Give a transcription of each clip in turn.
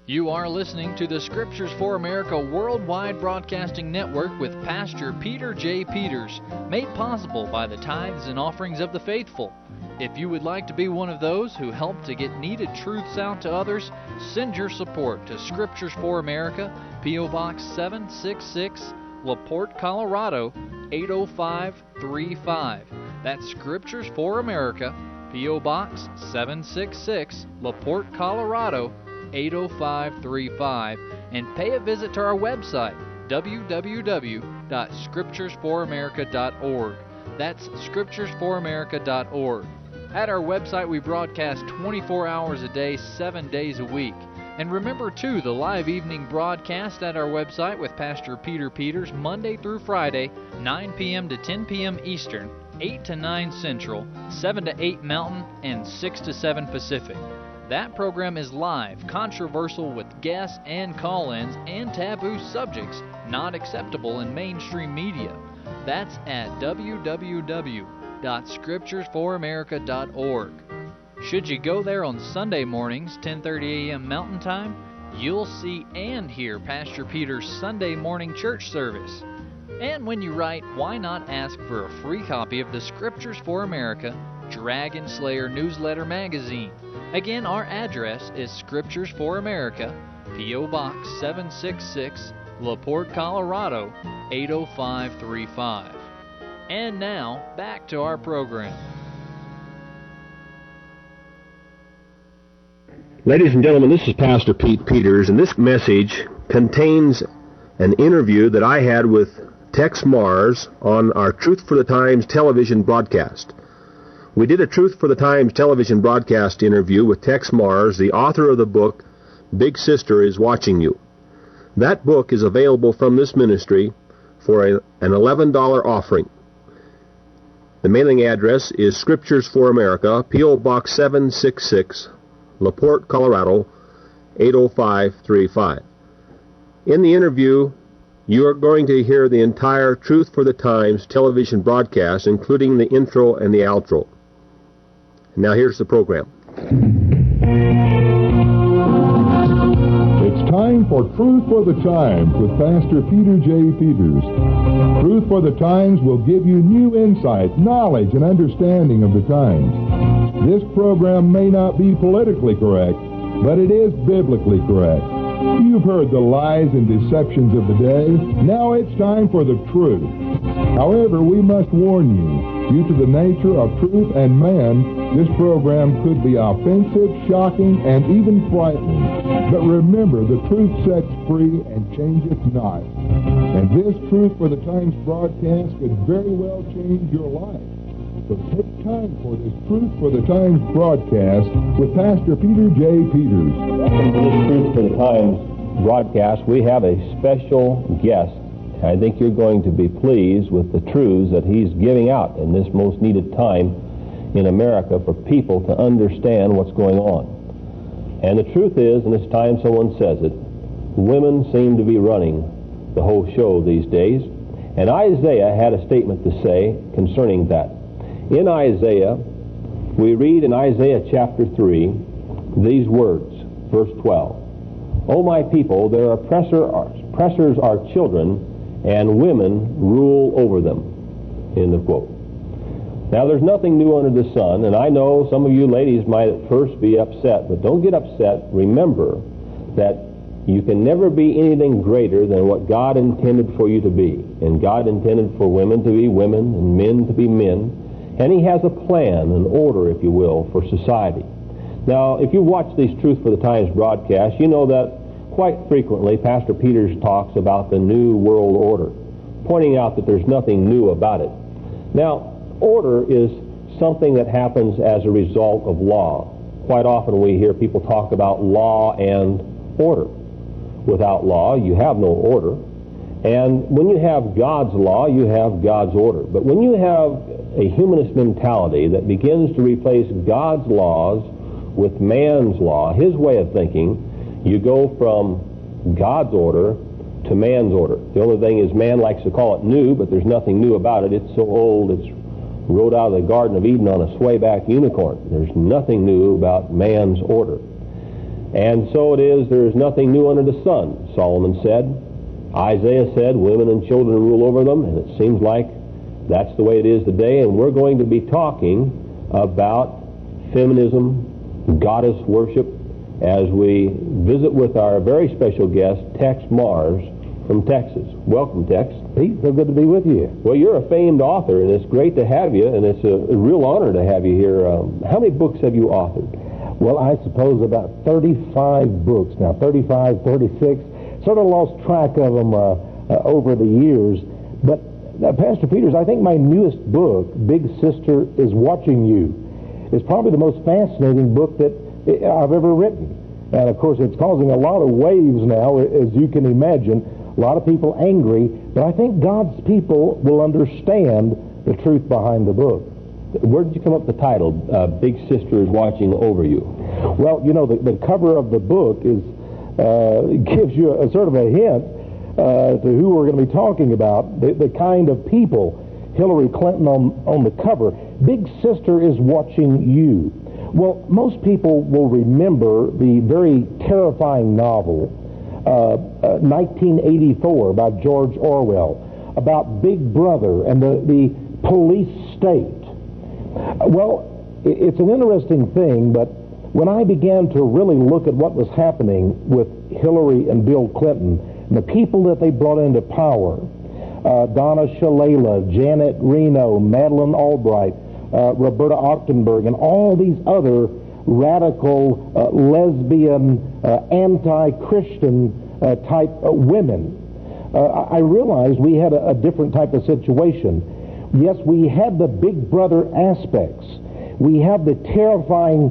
You are listening to the Scriptures for America Worldwide Broadcasting Network with Pastor Peter J. Peters, made possible by the tithes and offerings of the faithful. If you would like to be one of those who help to get needed truths out to others, send your support to Scriptures for America, P.O. Box 766, LaPorte, Colorado, 80535. That's Scriptures for America, P.O. Box 766, LaPorte, Colorado, 80535, and pay a visit to our website, www.scripturesforamerica.org. That's scripturesforamerica.org. At our website, we broadcast 24 hours a day, 7 days a week. And remember, too, the live evening broadcast at our website with Pastor Peter Peters, Monday through Friday, 9 p.m. to 10 p.m. Eastern, 8 to 9 Central, 7 to 8 Mountain, and 6 to 7 Pacific. That program is live, controversial with guests and call-ins, and taboo subjects not acceptable in mainstream media. That's at www.scripturesforamerica.org. Should you go there on Sunday mornings, 10:30 a.m. Mountain Time, you'll see and hear Pastor Peter's Sunday morning church service. And when you write, why not ask for a free copy of the Scriptures for America Dragon Slayer Newsletter Magazine? Again, our address is Scriptures for America, P.O. Box 766, LaPorte, Colorado, 80535. And now, back to our program. Ladies and gentlemen, this is Pastor Pete Peters, and this message contains an interview that I had with Tex Mars on our Truth for the Times television broadcast. We did a Truth for the Times television broadcast interview with Tex Mars, the author of the book, Big Sister is Watching You. That book is available from this ministry for an $11 offering. The mailing address is Scriptures for America, P.O. Box 766, LaPorte, Colorado, 80535. In the interview, you are going to hear the entire Truth for the Times television broadcast, including the intro and the outro. Now here's the program. It's time for Truth for the Times with Pastor Peter J. Peters. Truth for the Times will give you new insight, knowledge, and understanding of the times. This program may not be politically correct, but it is biblically correct. You've heard the lies and deceptions of the day. Now it's time for the truth. However, we must warn you, due to the nature of truth and man, this program could be offensive, shocking, and even frightening. But remember, the truth sets free and changeth not. And this Truth for the Times broadcast could very well change your life. So take time for this Truth for the Times broadcast with Pastor Peter J. Peters. Welcome to this Truth for the Times broadcast. We have a special guest. I think you're going to be pleased with the truths that he's giving out in this most needed time in America for people to understand what's going on. And the truth is, and it's time someone says it, women seem to be running the whole show these days. And Isaiah had a statement to say concerning that. In Isaiah, we read in Isaiah chapter 3 these words, verse 12. O my people, their oppressors are children, and women rule over them. End of quote. Now, there's nothing new under the sun, and I know some of you ladies might at first be upset, but don't get upset. Remember that you can never be anything greater than what God intended for you to be. And God intended for women to be women and men to be men. And He has a plan, an order, if you will, for society. Now, if you watch these Truth for the Times broadcasts, you know that quite frequently Pastor Peters talks about the New World Order, pointing out that there's nothing new about it. Now, order is something that happens as a result of law. Quite often we hear people talk about law and order. Without law, you have no order. And when you have God's law, you have God's order. But when you have a humanist mentality that begins to replace God's laws with man's law, his way of thinking, you go from God's order to man's order. The only thing is man likes to call it new, but there's nothing new about it. It's so old, it's rode out of the Garden of Eden on a swayback unicorn. There's nothing new about man's order. And so it is, there is nothing new under the sun, Solomon said. Isaiah said, women and children rule over them, and it seems like that's the way it is today. And we're going to be talking about feminism, goddess worship, as we visit with our very special guest, Tex Mars from Texas. Welcome, Tex. Pete, so good to be with you. Well, you're a famed author, and it's great to have you, and it's a real honor to have you here. How many books have you authored? Well, I suppose about 35 books now, 35, 36. Sort of lost track of them over the years. But, Pastor Peters, I think my newest book, Big Sister is Watching You, is probably the most fascinating book that I've ever written. And, of course, it's causing a lot of waves now, as you can imagine. A lot of people angry, but I think God's people will understand the truth behind the book. Where did you come up with the title, Big Sister is Watching Over You? Well, you know, the cover of the book gives you a sort of a hint to who we're going to be talking about, the kind of people. Hillary Clinton on the cover. Big Sister is Watching You. Well, most people will remember the very terrifying novel, 1984 by George Orwell, about Big Brother and the police state. Well, it's an interesting thing, but when I began to really look at what was happening with Hillary and Bill Clinton and the people that they brought into power, Donna Shalala, Janet Reno, Madeleine Albright, Roberta Ochtenberg, and all these other radical, lesbian, anti-Christian type women, I realized we had a different type of situation. Yes, we had the Big Brother aspects. We have the terrifying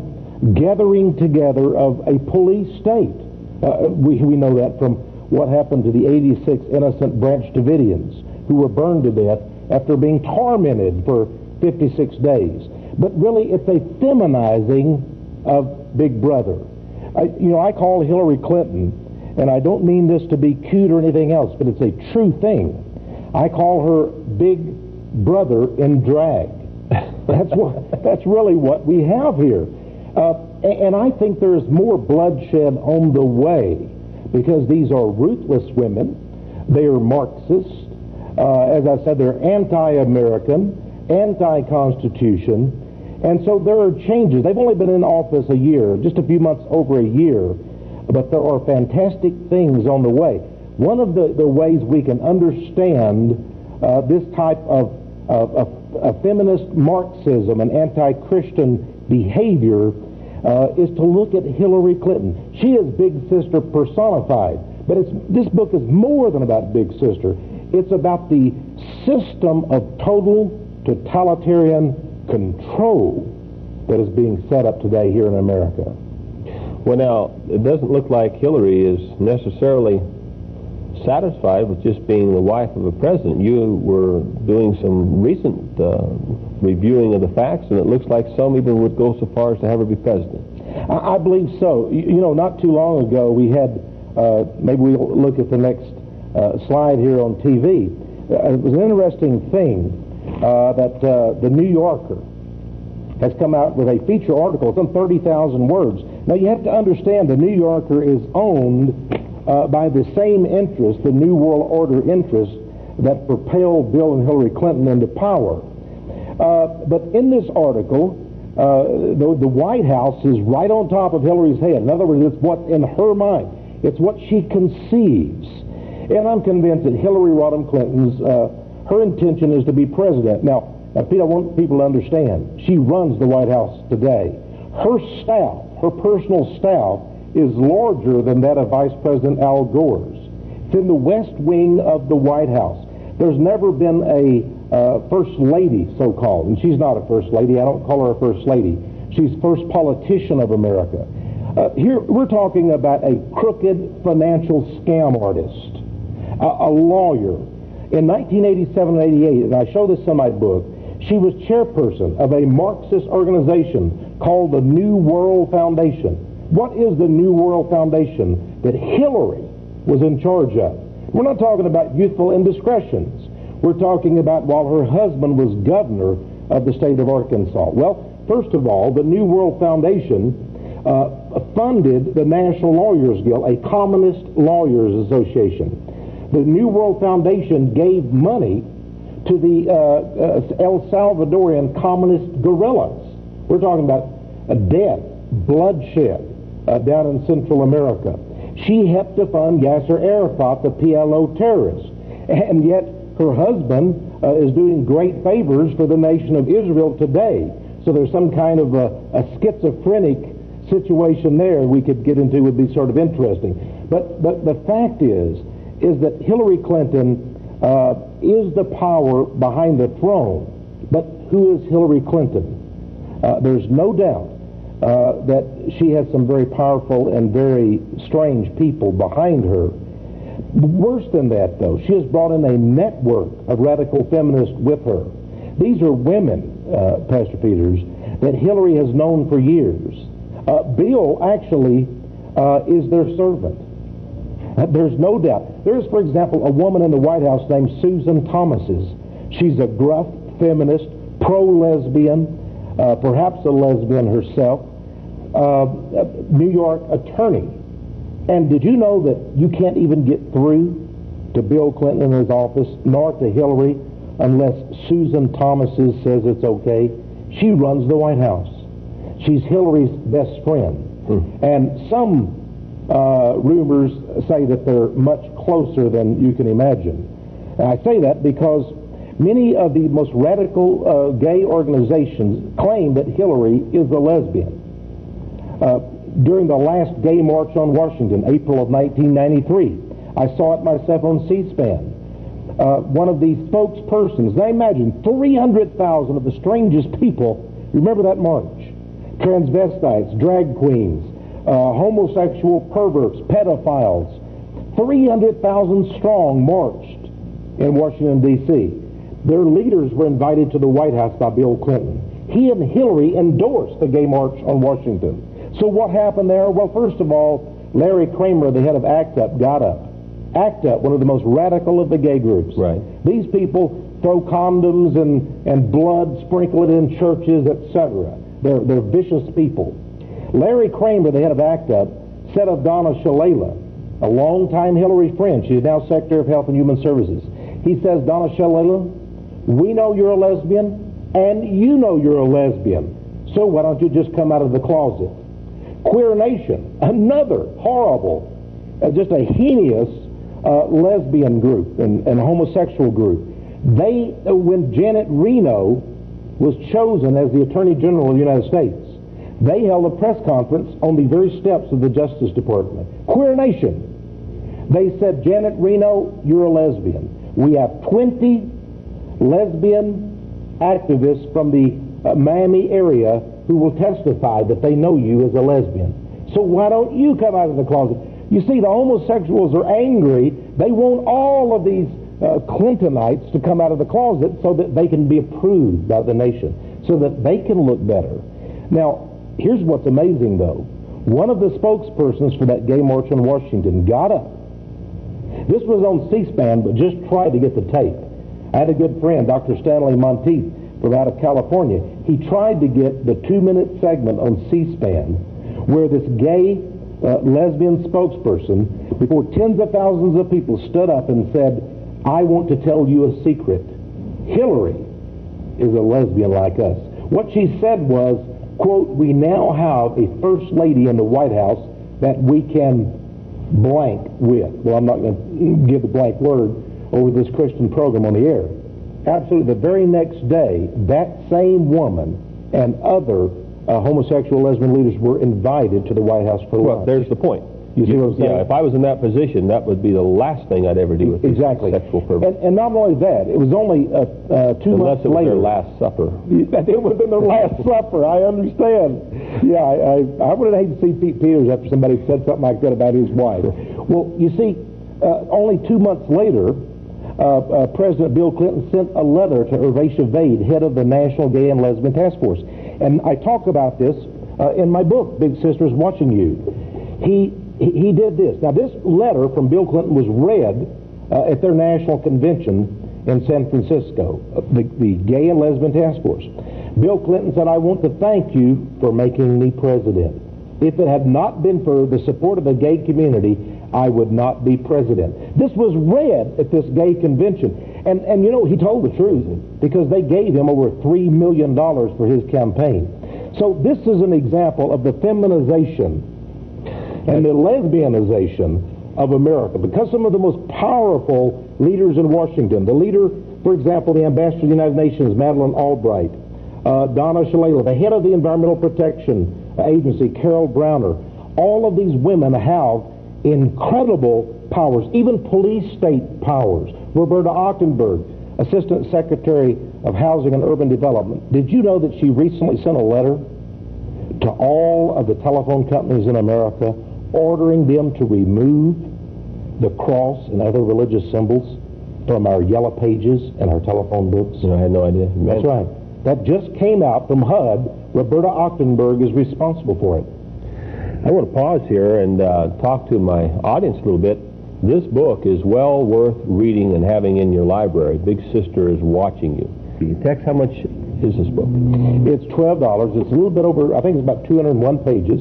gathering together of a police state. We know that from what happened to the 86 innocent Branch Davidians who were burned to death after being tormented for 56 days. But really, it's a feminizing of Big Brother. I call Hillary Clinton, and I don't mean this to be cute or anything else, but it's a true thing. I call her Big Brother in drag. That's really what we have here. And I think there's more bloodshed on the way because these are ruthless women. They are Marxist. As I said, they're anti-American, anti-Constitution. And so there are changes. They've only been in office a year, just a few months over a year, but there are fantastic things on the way. One of the ways we can understand this type of feminist Marxism and anti-Christian behavior is to look at Hillary Clinton. She is Big Sister personified, but this book is more than about Big Sister. It's about the system of total totalitarian control that is being set up today here in America. Well, now, it doesn't look like Hillary is necessarily satisfied with just being the wife of a president. You were doing some recent reviewing of the facts, and it looks like some even would go so far as to have her be president. I believe so. Not too long ago we had, maybe we'll look at the next slide here on TV. It was an interesting thing that the New Yorker has come out with a feature article, some 30,000 words. Now you have to understand the New Yorker is owned by the same interest, the New World Order interest, that propelled Bill and Hillary Clinton into power. But in this article, the White House is right on top of Hillary's head. In other words, it's what's in her mind. It's what she conceives. And I'm convinced that Hillary Rodham Clinton's, her intention is to be president. Now, Pete, I want people to understand, she runs the White House today. Her staff, her personal staff, is larger than that of Vice President Al Gore's. It's in the West Wing of the White House. There's never been a First Lady, so-called, and she's not a First Lady. I don't call her a First Lady. She's first politician of America. Here, we're talking about a crooked financial scam artist, a lawyer. In 1987 and 88, and I show this in my book, she was chairperson of a Marxist organization called the New World Foundation. What is the New World Foundation that Hillary was in charge of? We're not talking about youthful indiscretions. We're talking about while her husband was governor of the state of Arkansas. Well, first of all, the New World Foundation funded the National Lawyers Guild, a communist lawyers association. The New World Foundation gave money to the El Salvadorian communist guerrillas. We're talking about death, bloodshed down in Central America. She helped to fund Yasser Arafat, the PLO terrorist. And yet her husband is doing great favors for the nation of Israel today. So there's some kind of a schizophrenic situation there we could get into, would be sort of interesting. But the fact is that Hillary Clinton is the power behind the throne. But who is Hillary Clinton? There's no doubt that she has some very powerful and very strange people behind her. Worse than that, though, she has brought in a network of radical feminists with her. These are women, Pastor Peters, that Hillary has known for years. Bill actually is their servant. There's no doubt. There's, for example, a woman in the White House named Susan Thomases. She's a gruff feminist, pro-lesbian, perhaps a lesbian herself, New York attorney. And did you know that you can't even get through to Bill Clinton in his office, nor to Hillary, unless Susan Thomases says it's okay? She runs the White House. She's Hillary's best friend. And some rumors say that they're much closer than you can imagine. And I say that because many of the most radical gay organizations claim that Hillary is a lesbian. During the last Gay March on Washington, April of 1993, I saw it myself on C-SPAN. One of the spokespersons, now imagine 300,000 of the strangest people, remember that march? Transvestites, drag queens, homosexual perverts, pedophiles, 300,000 strong marched in Washington, D.C. Their leaders were invited to the White House by Bill Clinton. He and Hillary endorsed the Gay March on Washington. So what happened there? Well, first of all, Larry Kramer, the head of ACT UP, got up. ACT UP, one of the most radical of the gay groups. Right. These people throw condoms and blood, sprinkle it in churches, etc. They're vicious people. Larry Kramer, the head of ACT UP, said of Donna Shalala, a longtime Hillary friend, she's now Secretary of Health and Human Services, he says, Donna Shalala, we know you're a lesbian, and you know you're a lesbian, so why don't you just come out of the closet? Queer Nation, another horrible, just a heinous lesbian group and homosexual group. They, when Janet Reno was chosen as the Attorney General of the United States, they held a press conference on the very steps of the Justice Department. Queer Nation. They said, Janet Reno, you're a lesbian. We have 20 lesbian activists from the Miami area who will testify that they know you as a lesbian. So why don't you come out of the closet? You see, the homosexuals are angry. They want all of these Clintonites to come out of the closet so that they can be approved by the nation, so that they can look better. Now, here's what's amazing, though. One of the spokespersons for that Gay March on Washington got up. This was on C-SPAN, but just tried to get the tape. I had a good friend, Dr. Stanley Monteith, from out of California. He tried to get the 2-minute segment on C-SPAN where this gay lesbian spokesperson, before tens of thousands of people, stood up and said, I want to tell you a secret. Hillary is a lesbian like us. What she said was, quote, we now have a first lady in the White House that we can blank with. Well, I'm not going to give the blank word over this Christian program on the air. Absolutely. The very next day, that same woman and other homosexual lesbian leaders were invited to the White House for lunch. Well, there's the point. You see what I'm saying? Yeah, if I was in that position, that would be the last thing I'd ever do with exactly. sexual perverts. And not only that, it was only 2 months later. Unless it was their last supper. It would have been their last supper, I understand. Yeah, I would have hated to see Pete Peters after somebody said something like that about his wife. Well, you see, only 2 months later, President Bill Clinton sent a letter to Urvasia Vade, head of the National Gay and Lesbian Task Force. And I talk about this in my book, Big Sister's Watching You. He did this. Now, this letter from Bill Clinton was read at their national convention in San Francisco, the Gay and Lesbian Task Force. Bill Clinton said, I want to thank you for making me president. If it had not been for the support of the gay community, I would not be president. This was read at this gay convention. And you know, he told the truth, because they gave him over $3 million for his campaign. So this is an example of the feminization and the lesbianization of America. Because some of the most powerful leaders in Washington, the leader, for example, the ambassador to the United Nations, Madeleine Albright, Donna Shalala, the head of the Environmental Protection Agency, Carol Browner, all of these women have incredible powers, even police state powers. Roberta Ochtenberg, Assistant Secretary of Housing and Urban Development. Did you know that she recently sent a letter to all of the telephone companies in America ordering them to remove the cross and other religious symbols from our yellow pages and our telephone books? I had no idea. That's right. That just came out from HUD. Roberta Ochtenberg is responsible for it. I want to pause here and talk to my audience a little bit. This book is well worth reading and having in your library. Big Sister is watching you. Tex, how much is this book? It's $12. It's a little bit over, I think it's about 201 pages.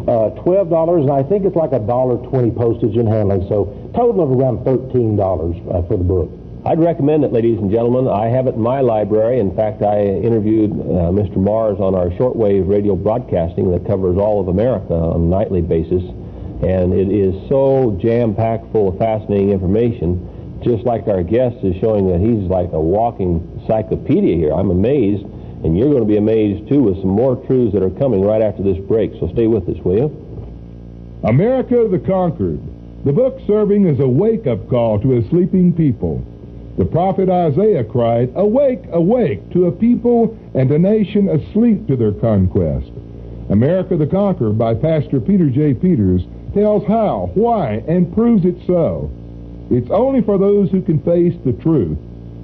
$12, and I think it's like $1.20 postage and handling, so total of around $13 for the book. I'd recommend it, ladies and gentlemen. I have it in my library. In fact, I interviewed Mr. Mars on our shortwave radio broadcasting that covers all of America on a nightly basis, and it is so jam-packed full of fascinating information, just like our guest is showing that he's like a walking encyclopedia here. I'm amazed, and you're going to be amazed, too, with some more truths that are coming right after this break, so stay with us, will you? America the Conquered, the book serving as a wake-up call to a sleeping people. The prophet Isaiah cried, "Awake, awake," to a people and a nation asleep to their conquest. America the Conquered by Pastor Peter J. Peters tells how, why, and proves it so. It's only for those who can face the truth.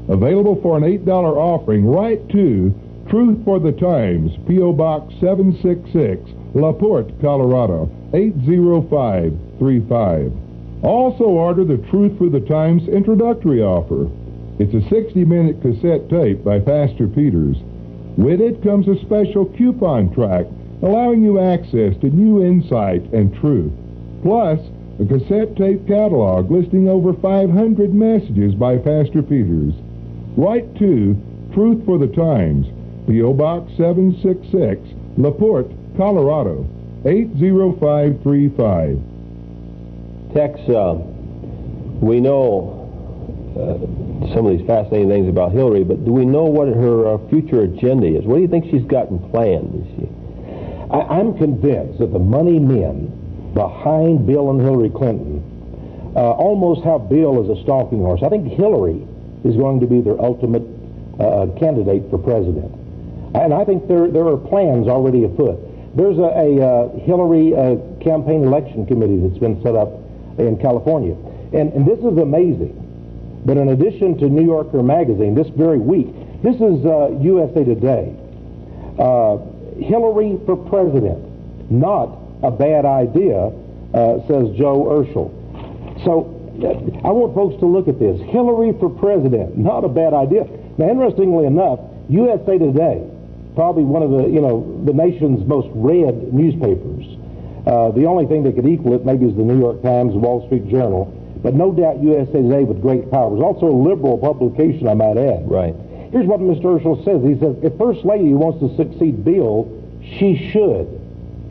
Available for an $8 offering. Write to Truth for the Times, P.O. Box 766, La Porte, Colorado, 80535. Also order the Truth for the Times introductory offer. It's a 60-minute cassette tape by Pastor Peters. With it comes a special coupon track allowing you access to new insight and truth. Plus, a cassette tape catalog listing over 500 messages by Pastor Peters. Write to Truth for the Times, P.O. Box 766, La Porte, Colorado, 80535. Tex, we know some of these fascinating things about Hillary, but do we know what her future agenda is? What do you think she's got in plan? I'm convinced that the money men behind Bill and Hillary Clinton almost have Bill as a stalking horse. I think Hillary is going to be their ultimate candidate for president. And I think there are plans already afoot. There's a Hillary campaign election committee that's been set up in California. And this is amazing. But in addition to New Yorker magazine, this very week, this is USA Today. Hillary for president, not a bad idea, says Joe Urschel. So I want folks to look at this. Hillary for president, not a bad idea. Now, interestingly enough, USA Today, probably one of the nation's most read newspapers. The only thing that could equal it maybe is the New York Times, the Wall Street Journal, but no doubt USA Today with great power. It's also a liberal publication, I might add. Right. Here's what Mr. Urschel says. He says, if First Lady wants to succeed Bill, she should,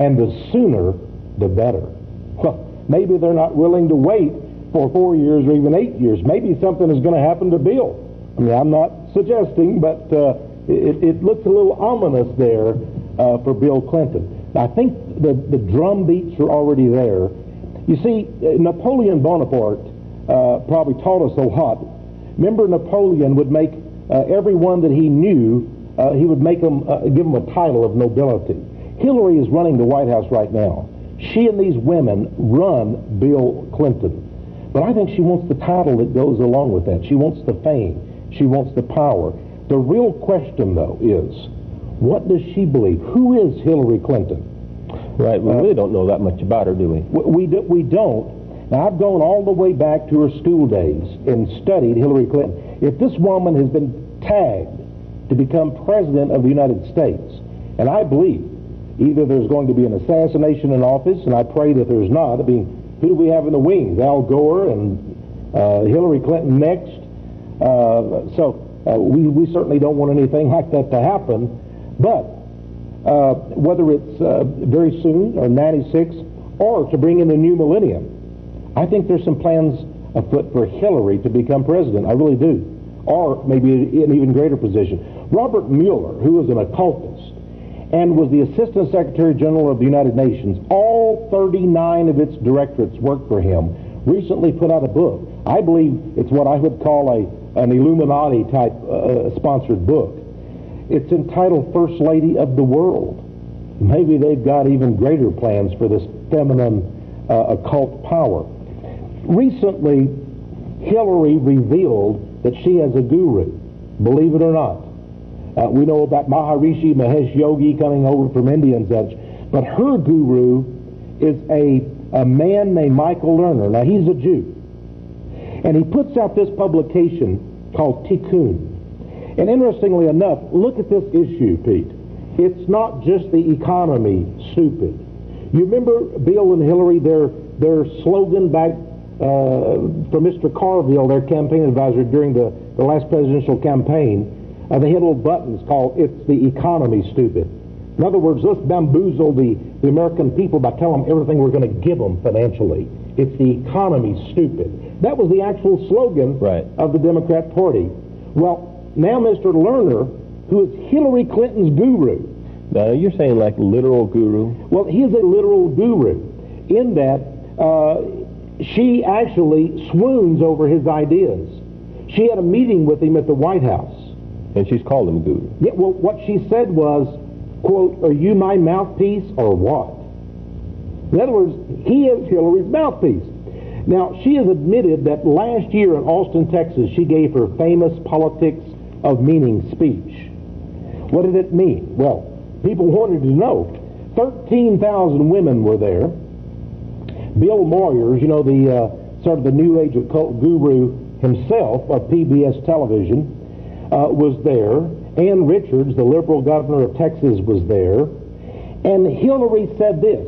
and the sooner, the better. Well, maybe they're not willing to wait for 4 years or even 8 years. Maybe something is going to happen to Bill. I mean, I'm not suggesting, but it looks a little ominous there for Bill Clinton. I think the drum beats are already there. You see, Napoleon Bonaparte probably taught us a lot. Remember, Napoleon would make everyone that he knew, he would make them, give them a title of nobility. Hillary is running the White House right now. She and these women run Bill Clinton. But I think she wants the title that goes along with that. She wants the fame. She wants the power. The real question, though, is, what does she believe? Who is Hillary Clinton? Right, we really don't know that much about her, do we? We don't. Now, I've gone all the way back to her school days and studied Hillary Clinton. If this woman has been tagged to become president of the United States, and I believe Either there's going to be an assassination in office, and I pray that there's not. I mean, who do we have in the wings? Al Gore and Hillary Clinton next. We certainly don't want anything like that to happen. But whether it's very soon or 96 or to bring in the new millennium, I think there's some plans afoot for Hillary to become president. I really do. Or maybe an even greater position. Robert Mueller, who was an occultist and was the Assistant Secretary General of the United Nations, all 39 of its directorates worked for him, recently put out a book. I believe it's what I would call an Illuminati-type sponsored book. It's entitled First Lady of the World. Maybe they've got even greater plans for this feminine occult power. Recently, Hillary revealed that she has a guru, believe it or not. We know about Maharishi Mahesh Yogi coming over from India and such, but her guru is a man named Michael Lerner. Now, he's a Jew, and he puts out this publication called Tikkun. And interestingly enough, look at this issue, Pete. It's not just the economy, stupid. You remember Bill and Hillary, their slogan back from Mr. Carville, their campaign advisor during the last presidential campaign? They had little buttons called "It's the economy, stupid." In other words, let's bamboozle the American people by telling them everything we're going to give them financially. It's the economy, stupid. That was the actual slogan of the Democrat Party. Well, now Mr. Lerner, who is Hillary Clinton's guru. Now, you're saying like literal guru? Well, he is a literal guru in that she actually swoons over his ideas. She had a meeting with him at the White House. And she's called him guru. Yeah, well, what she said was, quote, "Are you my mouthpiece or what?" In other words, he is Hillary's mouthpiece. Now, she has admitted that last year in Austin, Texas, she gave her famous Politics of Meaning speech. What did it mean? Well, people wanted to know. 13,000 women were there. Bill Moyers, you know, the sort of the New Age occult guru himself of PBS television, was there. Ann Richards, the liberal governor of Texas, was there. And Hillary said this.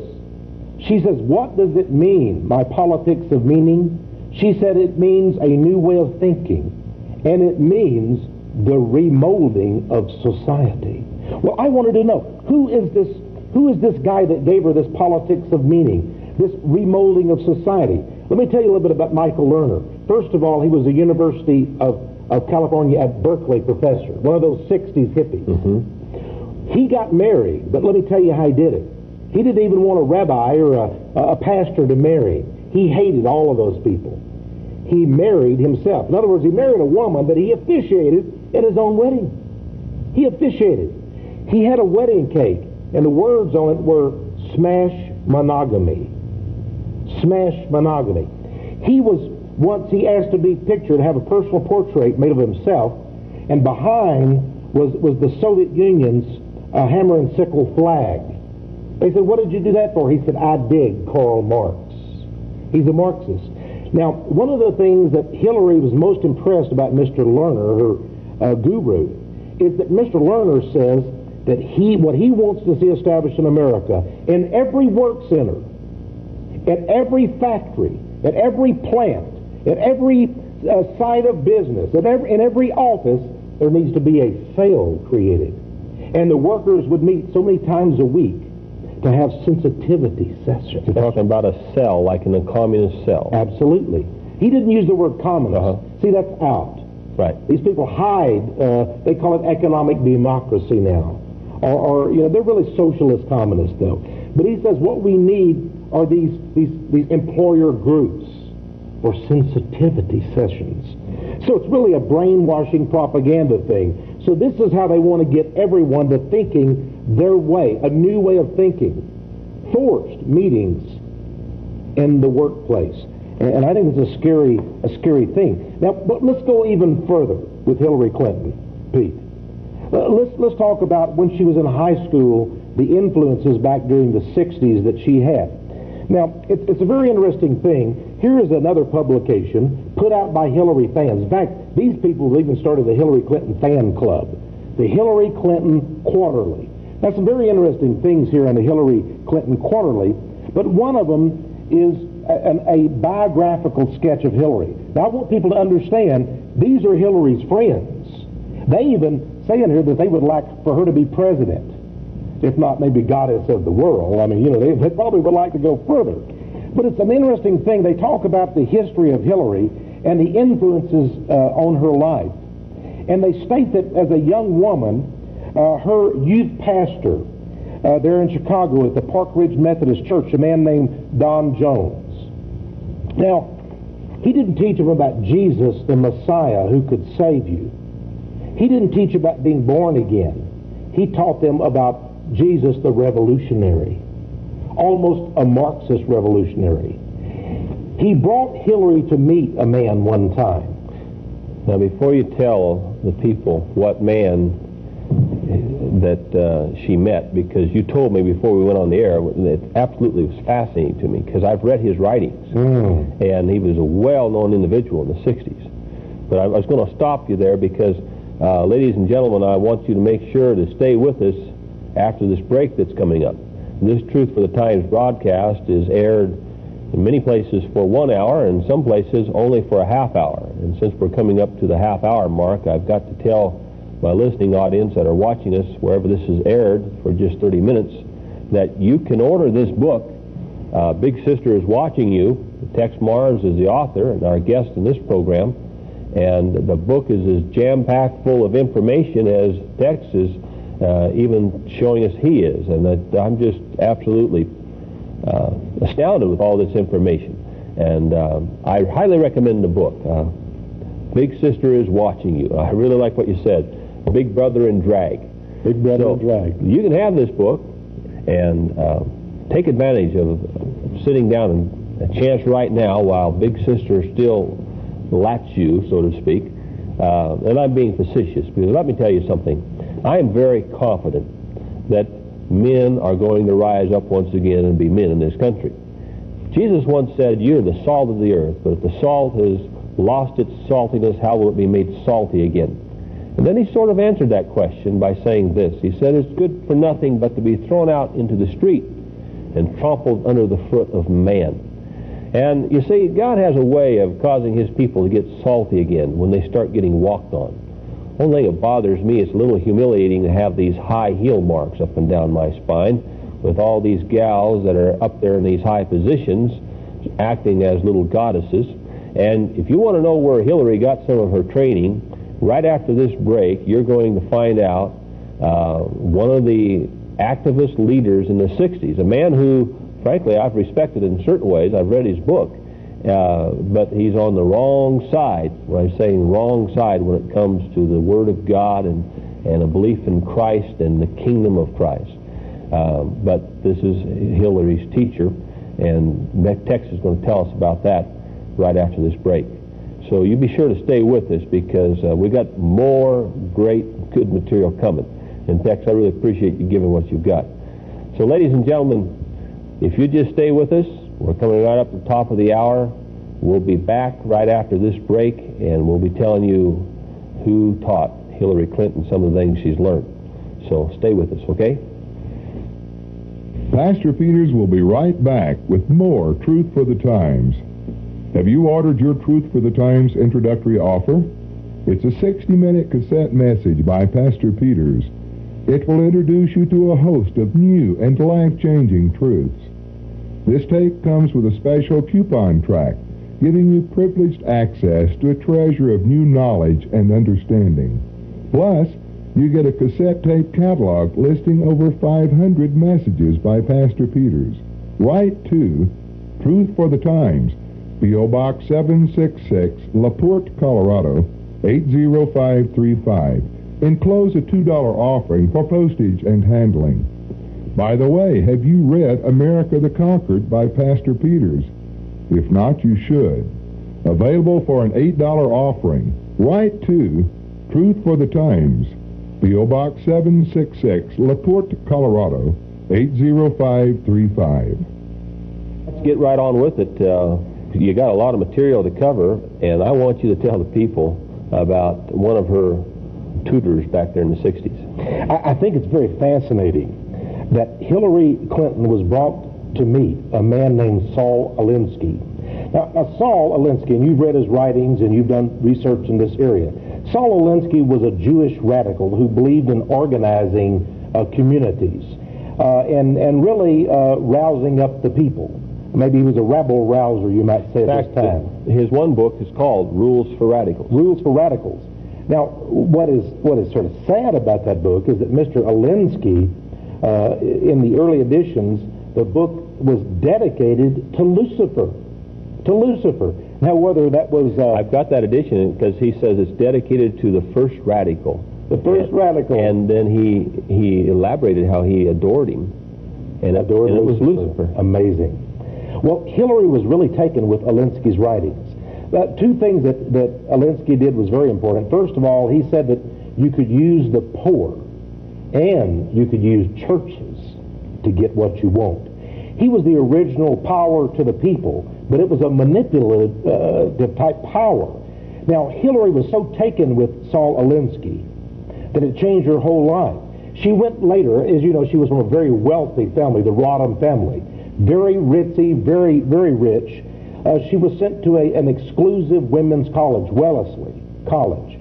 She says, "What does it mean, my politics of meaning?" She said it means a new way of thinking, and it means the remolding of society. Well, I wanted to know, who is this guy that gave her this politics of meaning, this remolding of society? Let me tell you a little bit about Michael Lerner. First of all, he was a University of California at Berkeley professor, one of those 60s hippies. Mm-hmm. He got married, but let me tell you how he did it. He didn't even want a rabbi or a pastor to marry. He hated all of those people. He married himself. In other words, he married a woman, but he officiated at his own wedding. He officiated. He had a wedding cake, and the words on it were "Smash Monogamy." Smash Monogamy. Once he asked to be pictured, have a personal portrait made of himself, and behind was the Soviet Union's hammer and sickle flag. They said, "What did you do that for?" He said, "I dig Karl Marx." He's a Marxist. Now, one of the things that Hillary was most impressed about Mr. Lerner, her guru, is that Mr. Lerner says that what he wants to see established in America, in every work center, at every factory, at every plant, at every site of business, in every office, there needs to be a cell created. And the workers would meet so many times a week to have sensitivity sessions. You're talking about a cell, like in a communist cell. Absolutely. He didn't use the word communist. See, that's out. Right. These people hide. They call it economic democracy now. Or they're really socialist communists, though. But he says what we need are these employer groups for sensitivity sessions. So it's really a brainwashing propaganda thing. So this is how they want to get everyone to thinking their way, a new way of thinking. Forced meetings in the workplace. And I think it's a scary thing. Now, but let's go even further with Hillary Clinton, Pete. Let's talk about when she was in high school, the influences back during the 60s that she had. Now, it's a very interesting thing. Here is another publication put out by Hillary fans. In fact, these people have even started the Hillary Clinton fan club, the Hillary Clinton Quarterly. Now, some very interesting things here in the Hillary Clinton Quarterly, but one of them is a biographical sketch of Hillary. Now, I want people to understand these are Hillary's friends. They even say in here that they would like for her to be president, if not maybe goddess of the world. I mean, they probably would like to go further. But it's an interesting thing. They talk about the history of Hillary and the influences on her life. And they state that as a young woman, her youth pastor there in Chicago at the Park Ridge Methodist Church, a man named Don Jones. Now, he didn't teach them about Jesus, the Messiah, who could save you. He didn't teach about being born again. He taught them about Jesus, the revolutionary, almost a Marxist revolutionary. He brought Hillary to meet a man one time. Now, before you tell the people what man that she met, because you told me before we went on the air that absolutely was fascinating to me, because I've read his writings, and he was a well-known individual in the 60s. But I was going to stop you there because, ladies and gentlemen, I want you to make sure to stay with us after this break that's coming up. This Truth for the Times broadcast is aired in many places for 1 hour, and some places only for a half hour. And since we're coming up to the half-hour mark, I've got to tell my listening audience that are watching us wherever this is aired for just 30 minutes that you can order this book. Big Sister is watching you. Tex Mars is the author and our guest in this program, and the book is as jam-packed full of information as Tex is even showing us he is, and that I'm just absolutely astounded with all this information. And I highly recommend the book. Big Sister is watching you. I really like what you said. Big Brother in Drag. Big Brother in Drag. You can have this book and take advantage of sitting down and a chance right now while Big Sister still lats you, so to speak. And I'm being facetious, because let me tell you something. I am very confident that men are going to rise up once again and be men in this country. Jesus once said, "You're the salt of the earth, but if the salt has lost its saltiness, how will it be made salty again?" And then he sort of answered that question by saying this. He said, "It's good for nothing but to be thrown out into the street and trampled under the foot of man." And you see, God has a way of causing his people to get salty again when they start getting walked on. Only thing that bothers me, it's a little humiliating to have these high heel marks up and down my spine with all these gals that are up there in these high positions acting as little goddesses. And if you want to know where Hillary got some of her training, right after this break, you're going to find out one of the activist leaders in the 60s, a man who, frankly, I've respected in certain ways. I've read his book, but he's on the wrong side. When I'm saying wrong side, when it comes to the Word of God and a belief in Christ and the kingdom of Christ. But this is Hillary's teacher, and Tex is going to tell us about that right after this break. So you be sure to stay with us, because we got more great, good material coming. And Tex, I really appreciate you giving what you've got. So ladies and gentlemen, if you just stay with us, we're coming right up to the top of the hour. We'll be back right after this break, and we'll be telling you who taught Hillary Clinton some of the things she's learned. So stay with us, okay? Pastor Peters will be right back with more Truth for the Times. Have you ordered your Truth for the Times introductory offer? It's a 60-minute cassette message by Pastor Peters. It will introduce you to a host of new and life-changing truths. This tape comes with a special coupon track, giving you privileged access to a treasure of new knowledge and understanding. Plus, you get a cassette tape catalog listing over 500 messages by Pastor Peters. Write to Truth for the Times, P.O. Box 766, La Porte, Colorado, 80535. Enclose a $2 offering for postage and handling. By the way, have you read America the Conquered by Pastor Peters? If not, you should. Available for an $8 offering. Write to Truth for the Times, P.O. Box 766, La Porte, Colorado, 80535. Let's get right on with it. You got a lot of material to cover, and I want you to tell the people about one of her tutors back there in the 60s. I think it's very fascinating that Hillary Clinton was brought to meet a man named Saul Alinsky. Now, Saul Alinsky, and you've read his writings and you've done research in this area. Saul Alinsky was a Jewish radical who believed in organizing communities and really rousing up the people. Maybe he was a rabble rouser, you might say, at this time. His one book is called Rules for Radicals. Rules for Radicals. Now, what is sort of sad about that book is that Mr. Alinsky, in the early editions, the book was dedicated to Lucifer. To Lucifer. Now, whether that was... I've got that edition because he says it's dedicated to the first radical. The first radical. And then he elaborated how he adored him. And it was Lucifer. Amazing. Well, Hillary was really taken with Alinsky's writings. Two things that Alinsky did was very important. First of all, he said that you could use the poor and you could use churches to get what you want. He was the original power to the people, but it was a manipulative type power. Now, Hillary was so taken with Saul Alinsky that it changed her whole life. She went later, as you know, she was from a very wealthy family, the Rodham family. Very ritzy, very, very rich. She was sent to an exclusive women's college, Wellesley College.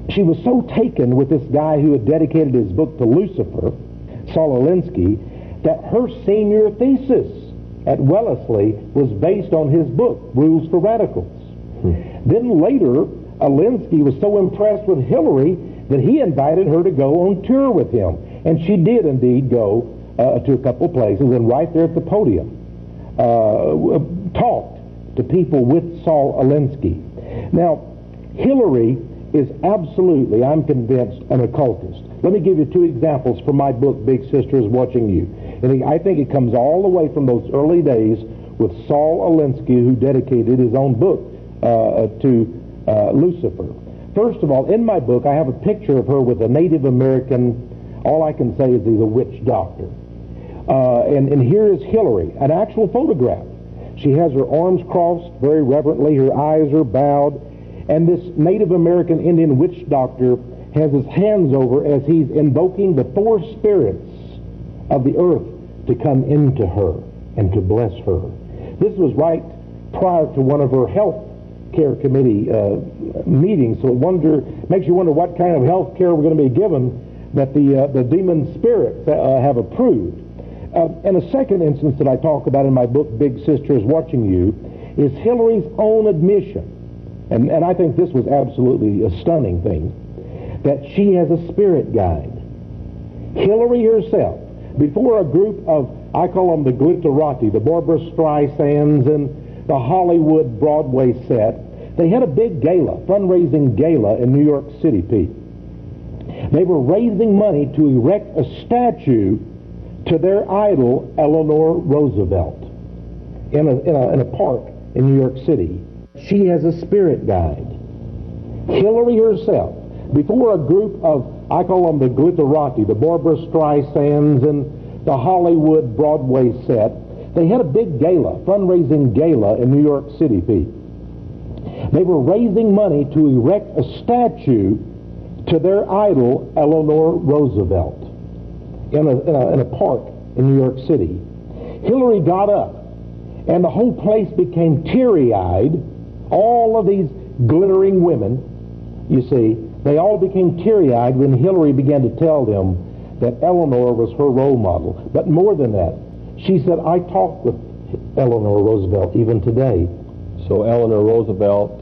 She was so taken with this guy who had dedicated his book to Lucifer, Saul Alinsky, that her senior thesis at Wellesley was based on his book, Rules for Radicals. Then later, Alinsky was so impressed with Hillary that he invited her to go on tour with him. And she did indeed go to a couple places, and right there at the podium talked to people with Saul Alinsky. Now, Hillary is absolutely, I'm convinced, an occultist. Let me give you two examples from my book, Big Sister is Watching You. And I think it comes all the way from those early days with Saul Alinsky, who dedicated his own book to Lucifer. First of all, in my book, I have a picture of her with a Native American, all I can say is he's a witch doctor. And here is Hillary, an actual photograph. She has her arms crossed very reverently, her eyes are bowed, and this Native American Indian witch doctor has his hands over as he's invoking the four spirits of the earth to come into her and to bless her. This was right prior to one of her health care committee meetings, so it makes you wonder what kind of health care we're going to be given that the demon spirits have approved. And a second instance that I talk about in my book, Big Sister is Watching You, is Hillary's own admission, and I think this was absolutely a stunning thing, that she has a spirit guide. Hillary herself, before a group of, I call them the glitterati, the Barbra Streisands and the Hollywood Broadway set, they had a big gala, fundraising gala in New York City, Pete. They were raising money to erect a statue to their idol, Eleanor Roosevelt, in a park in New York City. She has a spirit guide. Hillary herself, before a group of, I call them the glitterati, the Barbra Streisands and the Hollywood Broadway set, they had a big gala, fundraising gala in New York City, Pete. They were raising money to erect a statue to their idol, Eleanor Roosevelt, in a park in New York City. Hillary got up, and the whole place became teary-eyed. All of these glittering women, you see, they all became teary-eyed when Hillary began to tell them that Eleanor was her role model. But more than that, she said, I talked with Eleanor Roosevelt even today. So Eleanor Roosevelt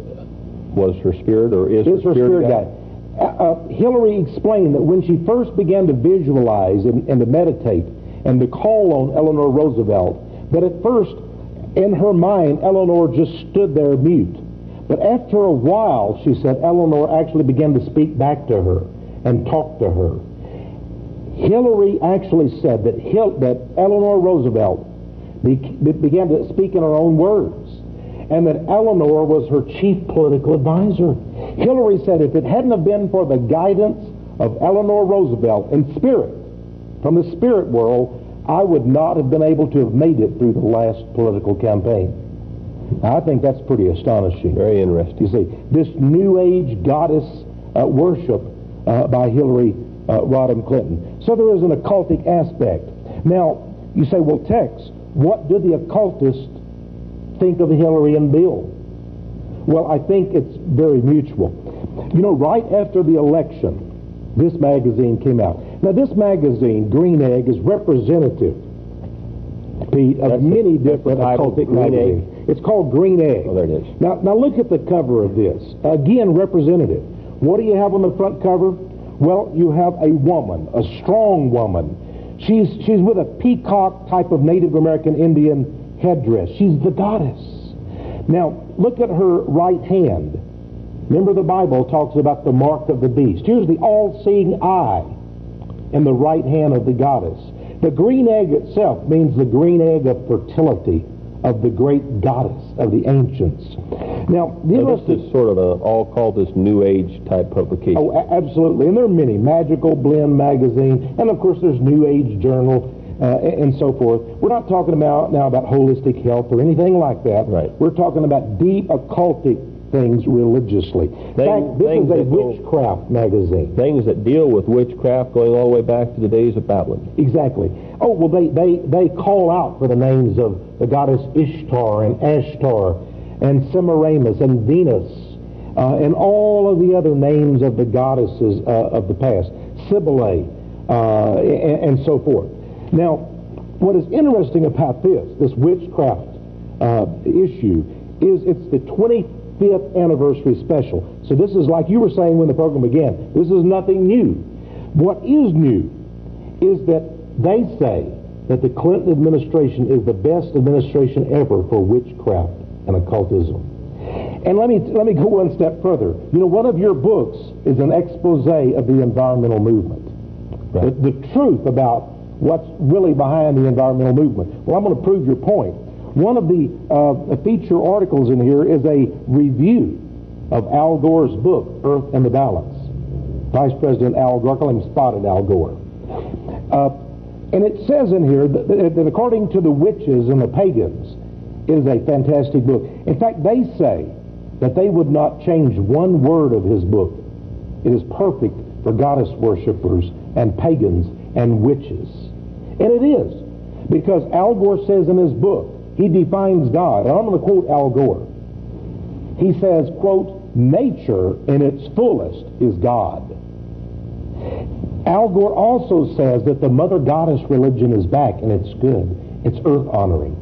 was her spirit, or is her spirit guide? Hillary explained that when she first began to visualize and to meditate and to call on Eleanor Roosevelt, that at first, in her mind, Eleanor just stood there mute. But after a while, she said, Eleanor actually began to speak back to her and talk to her. Hillary actually said that Eleanor Roosevelt began to speak in her own words, and that Eleanor was her chief political advisor. Hillary said if it hadn't have been for the guidance of Eleanor Roosevelt in spirit, from the spirit world, I would not have been able to have made it through the last political campaign. Now, I think that's pretty astonishing. Very interesting. You see, this New Age goddess worship by Hillary Rodham Clinton. So there is an occultic aspect. Now, you say, well, Tex, what do the occultists think of Hillary and Bill? Well, I think it's very mutual. You know, right after the election, this magazine came out. Now, this magazine, Green Egg, is representative, Pete, of many different occultic magazines. It's called Green Egg. Oh, there it is. Now look at the cover of this. Again, representative. What do you have on the front cover? Well, you have a woman, a strong woman. She's with a peacock type of Native American Indian headdress. She's the goddess. Now, look at her right hand. Remember, the Bible talks about the mark of the beast. Here's the all-seeing eye in the right hand of the goddess. The green egg itself means the green egg of fertility, of the great goddess of the ancients. Now, this is sort of an all-cultist New Age type publication. Oh, absolutely. And there are many. Magical Blend magazine, and of course there's New Age Journal, and so forth. We're not talking about now about holistic health or anything like that. Right. We're talking about deep occultic things religiously. In fact, this is a witchcraft magazine. Things that deal with witchcraft going all the way back to the days of Babylon. Exactly. Oh, well, they call out for the names of the goddess Ishtar and Ashtar and Semiramis and Venus and all of the other names of the goddesses of the past, Cybele, and so forth. Now, what is interesting about this witchcraft issue is it's the 25th anniversary special. So this is, like you were saying when the program began, this is nothing new. What is new is that they say that the Clinton administration is the best administration ever for witchcraft and occultism. And let me go one step further. You know, one of your books is an expose of the environmental movement. Right. The truth about what's really behind the environmental movement. Well, I'm going to prove your point. One of the feature articles in here is a review of Al Gore's book, Earth and the Balance. Vice President Al Gore, I call him Spotted Al Gore. And it says in here that according to the witches and the pagans, it is a fantastic book. In fact, they say that they would not change one word of his book. It is perfect for goddess worshippers and pagans and witches. And it is, because Al Gore says in his book, he defines God, and I'm going to quote Al Gore. He says, quote, nature in its fullest is God. Al Gore also says that the mother goddess religion is back, and it's good. It's earth honoring.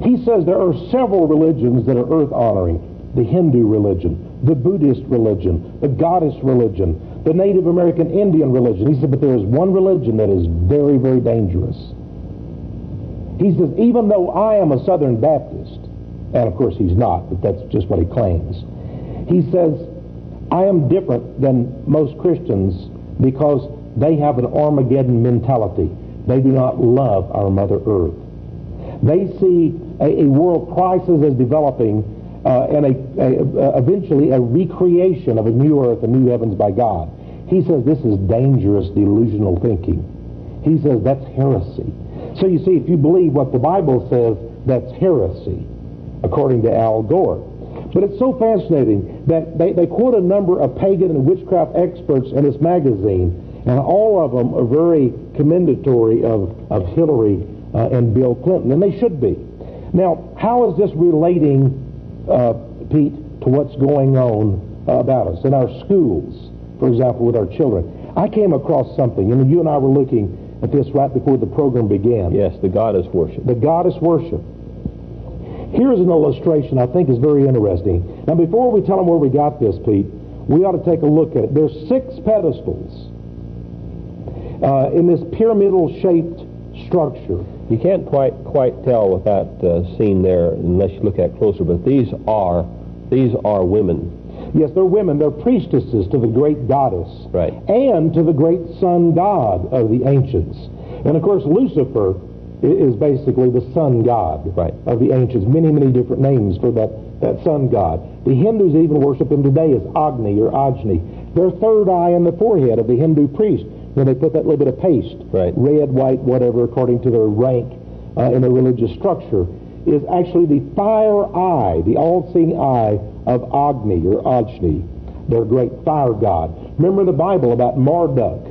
He says there are several religions that are earth honoring. The Hindu religion, the Buddhist religion, the goddess religion, the Native American Indian religion. He said, but there is one religion that is very, very dangerous. He says, even though I am a Southern Baptist, and of course he's not, but that's just what he claims. He says, I am different than most Christians because they have an Armageddon mentality. They do not love our Mother Earth. They see a world crisis as developing and eventually a recreation of a new earth and new heavens by God. He says this is dangerous, delusional thinking. He says that's heresy. So you see, if you believe what the Bible says, that's heresy, according to Al Gore. But it's so fascinating that they quote a number of pagan and witchcraft experts in this magazine, and all of them are very commendatory of Hillary and Bill Clinton, and they should be. Now, how is this relating, Pete, to what's going on about us in our schools, for example, with our children? I came across something, and you and I were looking at this right before the program began. Yes, the goddess worship. The goddess worship. Here's an illustration I think is very interesting. Now, before we tell them where we got this, Pete, we ought to take a look at it. There's 6 pedestals in this pyramidal-shaped structure. You can't quite tell with that scene there unless you look at it closer, but these are women. Yes, they're women. They're priestesses to the great goddess. Right. And to the great sun god of the ancients. And of course, Lucifer is basically the sun god of the ancients. Many, many different names for that sun god. The Hindus even worship him today as Agni or Ajni. Their third eye in the forehead of the Hindu priest, when they put that little bit of paste, red, white, whatever, according to their rank in their religious structure, is actually the fire eye, the all-seeing eye of Agni or Ajni. their great fire god. Remember the Bible about Marduk.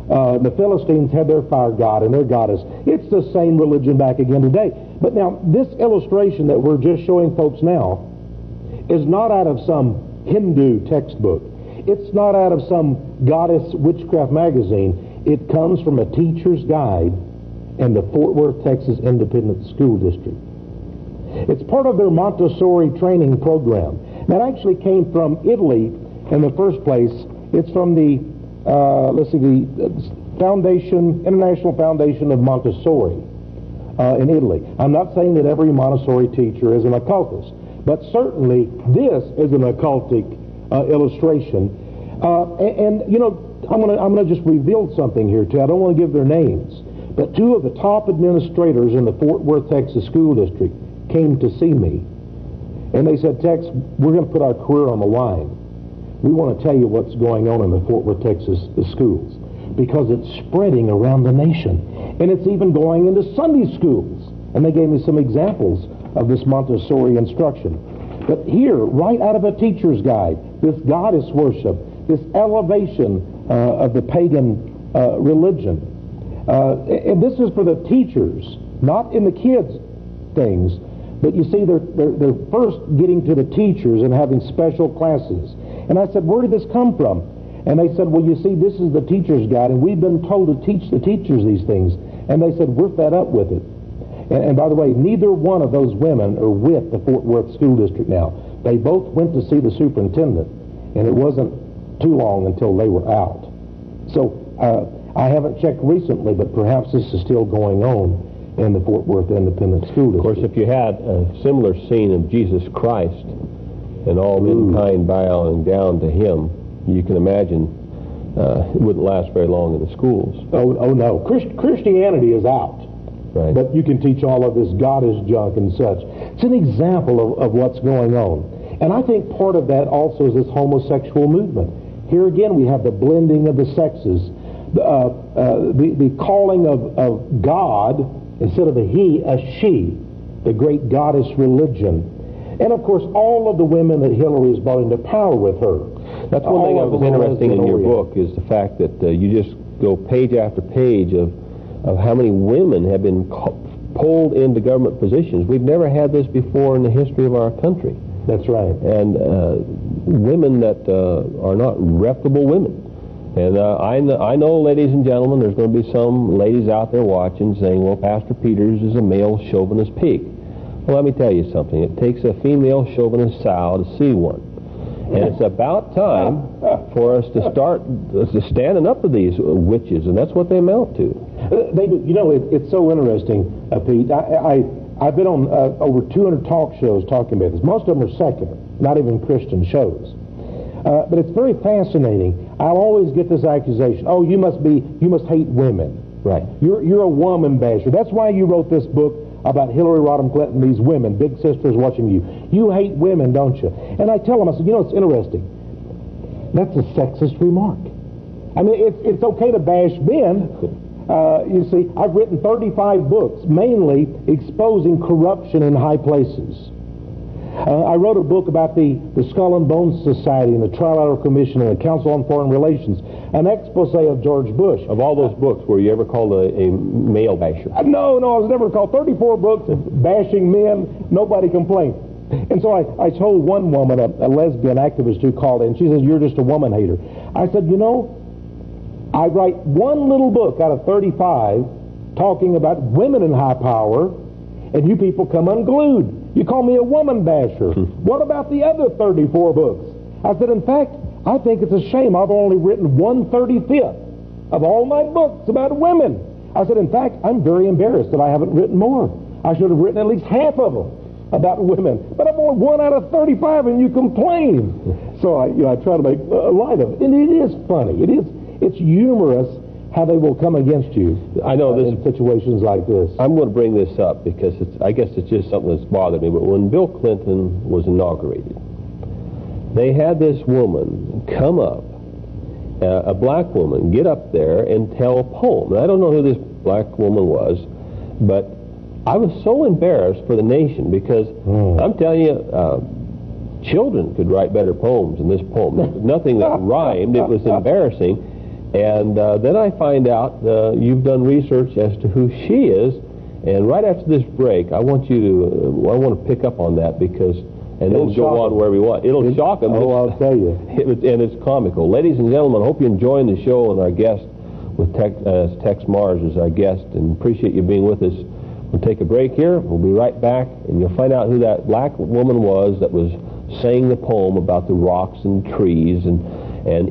The Philistines had their fire god and their goddess. It's the same religion back again today. But now, this illustration that we're just showing folks now is not out of some Hindu textbook. It's not out of some goddess witchcraft magazine. It comes from a teacher's guide in the Fort Worth, Texas Independent School District. It's part of their Montessori training program. That actually came from Italy in the first place. It's from the International Foundation of Montessori in Italy. I'm not saying that every Montessori teacher is an occultist, but certainly this is an occultic illustration. And you know, I'm going to just reveal something here too. I don't want to give their names, but two of the top administrators in the Fort Worth, Texas School District came to see me, and they said, "Tex, we're going to put our career on the line. We want to tell you what's going on in the Fort Worth, Texas schools, because it's spreading around the nation, and it's even going into Sunday schools." And they gave me some examples of this Montessori instruction. But here, right out of a teacher's guide, this goddess worship, this elevation of the pagan religion. And this is for the teachers, not in the kids' things. But you see, they're first getting to the teachers and having special classes. And I said, "Where did this come from?" And they said, "Well, you see, this is the teacher's guide, and we've been told to teach the teachers these things." And they said, "We're fed up with it." And by the way, neither one of those women are with the Fort Worth School District now. They both went to see the superintendent, and it wasn't too long until they were out. So I haven't checked recently, but perhaps this is still going on in the Fort Worth Independent School District. Of course, if you had a similar scene of Jesus Christ and all mankind bowing down to him, you can imagine it wouldn't last very long in the schools. Oh no. Christianity is out. Right. But you can teach all of this goddess junk and such. It's an example of what's going on. And I think part of that also is this homosexual movement. Here again, we have the blending of the sexes, the calling of God, instead of a he, a she, the great goddess religion. And of course, all of the women that Hillary has brought into power with her. That's one thing that was interesting in your book, is the fact that you just go page after page of how many women have been pulled into government positions. We've never had this before in the history of our country. That's right. And women that are not reputable women. And I know, ladies and gentlemen, there's going to be some ladies out there watching saying, "Well, Pastor Peters is a male chauvinist pig." Well, let me tell you something. It takes a female chauvinist sow to see one. And it's about time for us to start standing up to these witches, and that's what they amount to. They do. You know, it's so interesting, Pete. I've been on over 200 talk shows talking about this. Most of them are secular, not even Christian shows. But it's very fascinating. I'll always get this accusation: "Oh, you must hate women. Right. You're a woman basher. That's why you wrote this book about Hillary Rodham Clinton, these women, big sisters watching you. You hate women, don't you?" And I tell them, I said, "You know, it's interesting. That's a sexist remark. I mean, it's okay to bash men. You see, I've written 35 books, mainly exposing corruption in high places. I wrote a book about the Skull and Bones Society and the Trilateral Commission and the Council on Foreign Relations, an expose of George Bush. Of all those books, were you ever called a male basher? No, I was never called. 34 books bashing men, nobody complained. And so I told one woman, a lesbian activist who called in, she says, "You're just a woman hater." I said, "You know, I write one little book out of 35 talking about women in high power, and you people come unglued. You call me a woman basher. What about the other 34 books?" I said, "In fact, I think it's a shame I've only written 1/35 of all my books about women." I said, "In fact, I'm very embarrassed that I haven't written more. I should have written at least half of them about women. But I'm only 1 out of 35 and you complain." So I try to make light of it. And it is funny. It's humorous how they will come against you. I know this in situations like this. I'm going to bring this up because I guess it's just something that's bothered me. But when Bill Clinton was inaugurated, they had this woman come up, a black woman, get up there and tell a poem. Now, I don't know who this black woman was, but I was so embarrassed for the nation because I'm telling you, children could write better poems than this poem. There was nothing that rhymed. It was embarrassing. And then I find out you've done research as to who she is. And right after this break, I want to pick up on that because, and it'll go on where we want. It'll shock them. Oh, I'll tell you. And it's comical. Ladies and gentlemen, I hope you're enjoying the show and our guest with Tex Mars as our guest, and appreciate you being with us. We'll take a break here. We'll be right back, and you'll find out who that black woman was that was saying the poem about the rocks and trees and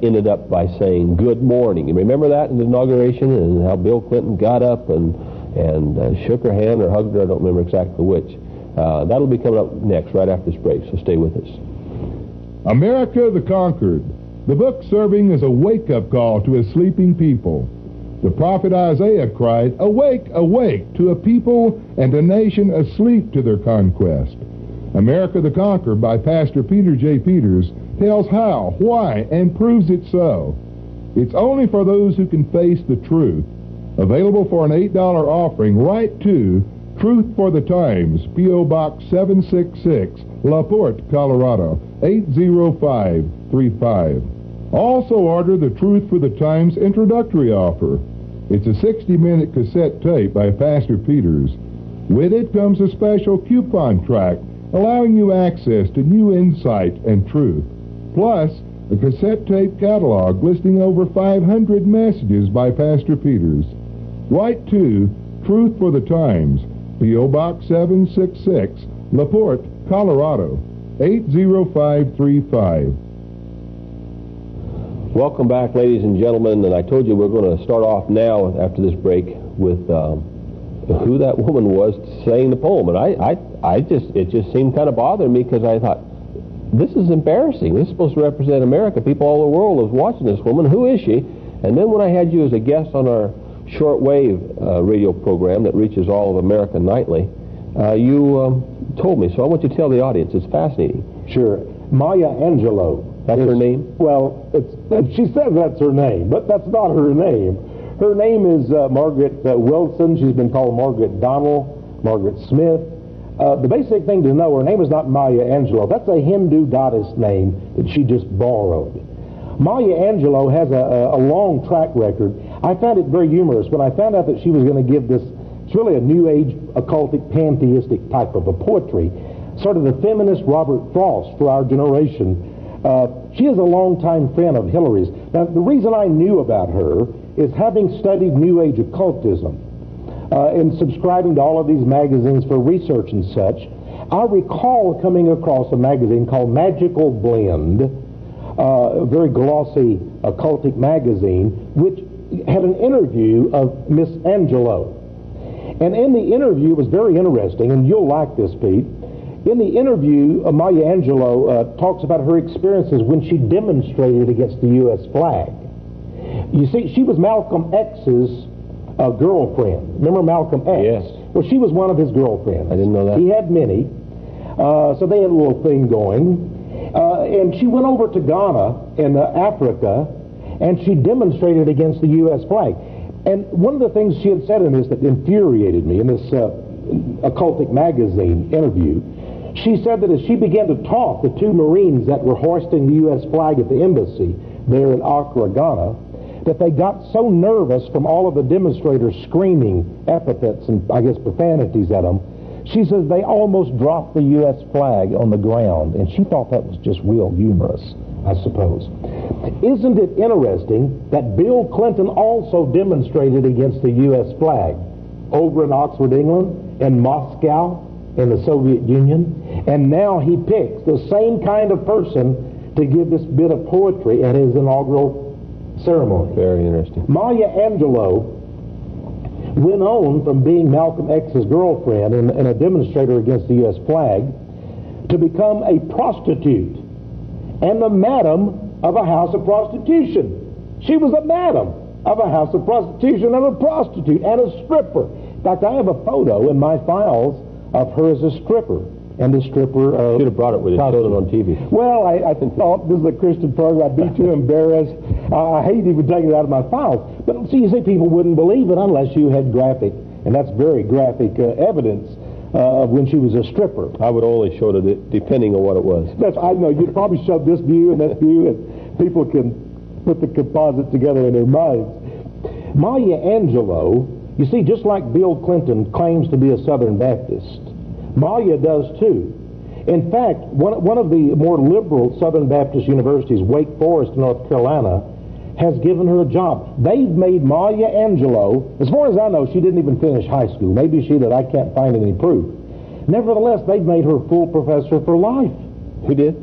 ended up by saying good morning. You remember that in the inauguration, and how Bill Clinton got up and shook her hand or hugged her? I don't remember exactly which. That'll be coming up next, right after this break, so stay with us. America the Conquered, the book serving as a wake-up call to a sleeping people. The prophet Isaiah cried, "Awake, awake," to a people and a nation asleep to their conquest. America the Conquered by Pastor Peter J. Peters tells how, why, and proves it so. It's only for those who can face the truth. Available for an $8 offering. Write to Truth for the Times, P.O. Box 766, La Porte, Colorado, 80535. Also order the Truth for the Times introductory offer. It's a 60-minute cassette tape by Pastor Peters. With it comes a special coupon track allowing you access to new insight and truth. Plus, a cassette tape catalog listing over 500 messages by Pastor Peters. Write to Truth for the Times, P.O. Box 766, La Porte, Colorado, 80535. Welcome back, ladies and gentlemen, and I told you we're going to start off now after this break with who that woman was saying the poem, and it just seemed kind of bothering me because I thought, this is embarrassing. This is supposed to represent America. People all over the world is watching this woman. Who is she? And then when I had you as a guest on our shortwave radio program that reaches all of America nightly, you told me, so I want you to tell the audience. It's fascinating. Sure. Maya Angelou. That's her name? Well, she says that's her name, but that's not her name. Her name is Margaret Wilson. She's been called Margaret Donnell, Margaret Smith. The basic thing to know, her name is not Maya Angelou. That's a Hindu goddess name that she just borrowed. Maya Angelou has a long track record. I found it very humorous when I found out that she was going to give this, it's really a New Age, occultic, pantheistic type of a poetry, sort of the feminist Robert Frost for our generation. She is a longtime friend of Hillary's. Now, the reason I knew about her is having studied New Age occultism and subscribing to all of these magazines for research and such. I recall coming across a magazine called Magical Blend, a very glossy occultic magazine, which had an interview of Miss Angelou. And in the interview, it was very interesting, and you'll like this, Pete. In the interview, Maya Angelou talks about her experiences when she demonstrated against the U.S. flag. You see, she was Malcolm X's girlfriend. Remember Malcolm X? Yes. Well, she was one of his girlfriends. I didn't know that. He had many. So they had a little thing going. And she went over to Ghana in Africa, and she demonstrated against the U.S. flag. And one of the things she had said in this that infuriated me in this occultic magazine interview, she said that as she began to talk, the two Marines that were hoisting the U.S. flag at the embassy there in Accra, Ghana, that they got so nervous from all of the demonstrators screaming epithets and, I guess, profanities at them. She says they almost dropped the U.S. flag on the ground, and she thought that was just real humorous, I suppose. Isn't it interesting that Bill Clinton also demonstrated against the U.S. flag over in Oxford, England, and Moscow in the Soviet Union, and now he picks the same kind of person to give this bit of poetry at his inaugural ceremony. Very interesting. Maya Angelou went on from being Malcolm X's girlfriend and a demonstrator against the U.S. flag to become a prostitute and the madam of a house of prostitution. She was a madam of a house of prostitution and a prostitute and a stripper. In fact, I have a photo in my files of her as a stripper. And the stripper... should have brought it with you, showed it on TV. Well, I thought this is a Christian program. I'd be too embarrassed. I hate even taking it out of my files. But see, you see, people wouldn't believe it unless you had graphic, and that's very graphic evidence of when she was a stripper. I would only show it depending on what it was. I know you'd probably shove this view and that view, and people can put the composite together in their minds. Maya Angelou, you see, just like Bill Clinton claims to be a Southern Baptist, Maya does too. In fact, one of the more liberal Southern Baptist universities, Wake Forest, North Carolina, has given her a job. They've made Maya Angelou, as far as I know, she didn't even finish high school. Maybe she did. I can't find any proof. Nevertheless, they've made her full professor for life. Who did?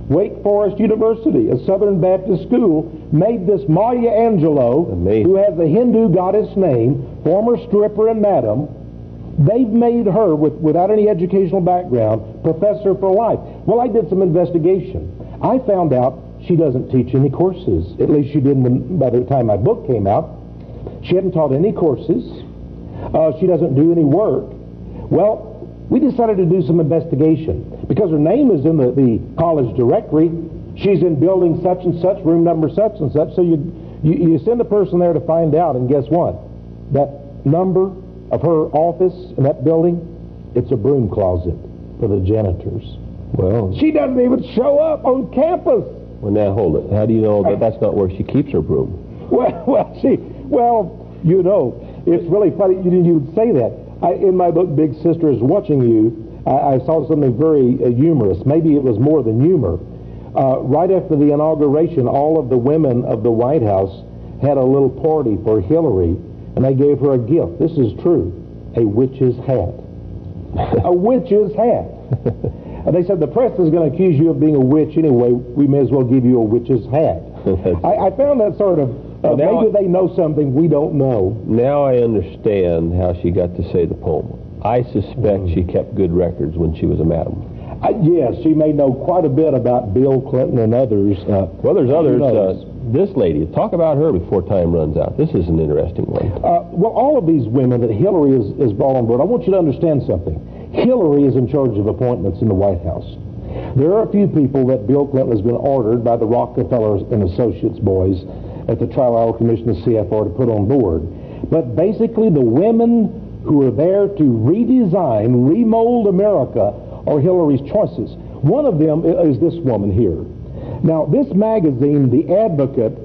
Wake Forest University, a Southern Baptist school, made this Maya Angelou, who has a Hindu goddess name, former stripper and madam. They've made her, without any educational background, professor for life. Well, I did some investigation. I found out she doesn't teach any courses. At least she didn't by the time my book came out. She hadn't taught any courses. She doesn't do any work. Well, we decided to do some investigation. Because her name is in the college directory, she's in building such and such, room number such and such. So you send a person there to find out, and guess what? That number of her office in that building, it's a broom closet for the janitors. Well, she doesn't even show up on campus. Well, now hold it. How do you know that that's not where she keeps her broom? Well, you know, it's really funny you would say that. In my book, Big Sister is Watching You, I saw something very humorous. Maybe it was more than humor. Right after the inauguration, all of the women of the White House had a little party for Hillary, and they gave her a gift. This is true. A witch's hat. A witch's hat. And they said, the press is going to accuse you of being a witch anyway. We may as well give you a witch's hat. I found that sort of, maybe they know something we don't know. Now I understand how she got to say the poem. I suspect she kept good records when she was a madam. Yes, she may know quite a bit about Bill Clinton and others. Well, there's others. This lady, talk about her before time runs out. This is an interesting one. Well, all of these women that Hillary is brought on board, I want you to understand something. Hillary is in charge of appointments in the White House. There are a few people that Bill Clinton has been ordered by the Rockefeller and Associates boys at the Trilateral Commission of CFR to put on board. But basically the women who are there to redesign, remold America are Hillary's choices. One of them is this woman here. Now, this magazine, The Advocate,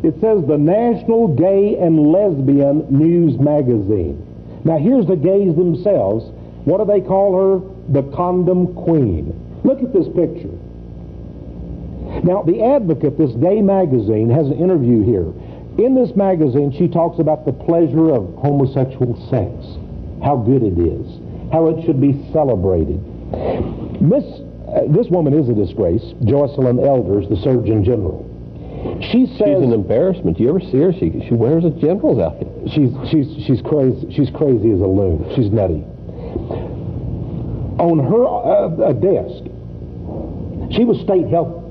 it says the National Gay and Lesbian News Magazine. Now, here's the gays themselves. What do they call her? The Condom Queen. Look at this picture. Now, The Advocate, this gay magazine, has an interview here. In this magazine, she talks about the pleasure of homosexual sex, how good it is, how it should be celebrated. This woman is a disgrace, Jocelyn Elders, the Surgeon General. She says she's an embarrassment. Do you ever see her? She wears a general's outfit. She's crazy. She's crazy as a loon. She's nutty. On her desk, she was state health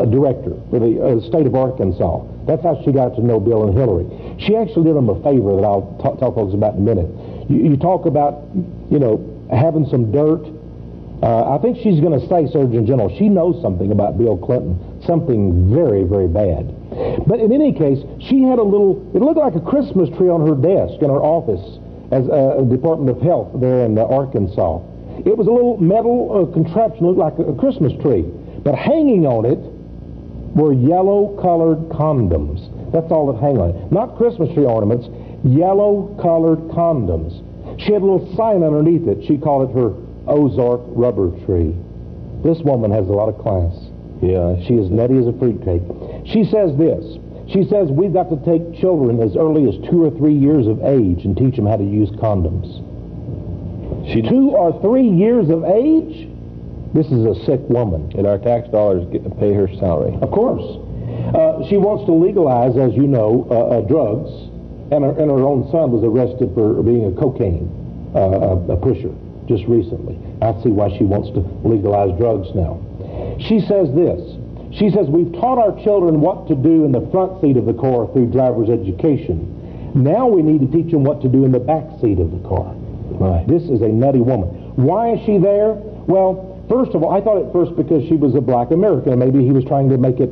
director for the state of Arkansas. That's how she got to know Bill and Hillary. She actually did them a favor that I'll tell folks about in a minute. You talk about, having some dirt. I think she's going to say, Surgeon General, she knows something about Bill Clinton, something very, very bad. But in any case, she had it looked like a Christmas tree on her desk in her office as a Department of Health there in Arkansas. It was a little metal contraption, looked like a Christmas tree. But hanging on it were yellow-colored condoms. That's all that hang on it. Not Christmas tree ornaments, yellow-colored condoms. She had a little sign underneath it. She called it her Ozark rubber tree. This woman has a lot of class. Yeah. She is nutty as a fruitcake. She says this. She says we've got to take children as early as 2 or 3 years of age and teach them how to use condoms. 2 or 3 years of age? This is a sick woman. And our tax dollars pay her salary. Of course. She wants to legalize, as you know, drugs. And her own son was arrested for being a cocaine pusher just recently. I see why she wants to legalize drugs now. She says this. She says, we've taught our children what to do in the front seat of the car through driver's education. Now we need to teach them what to do in the back seat of the car. Right. This is a nutty woman. Why is she there? Well, first of all, I thought at first because she was a black American, and maybe he was trying to make it,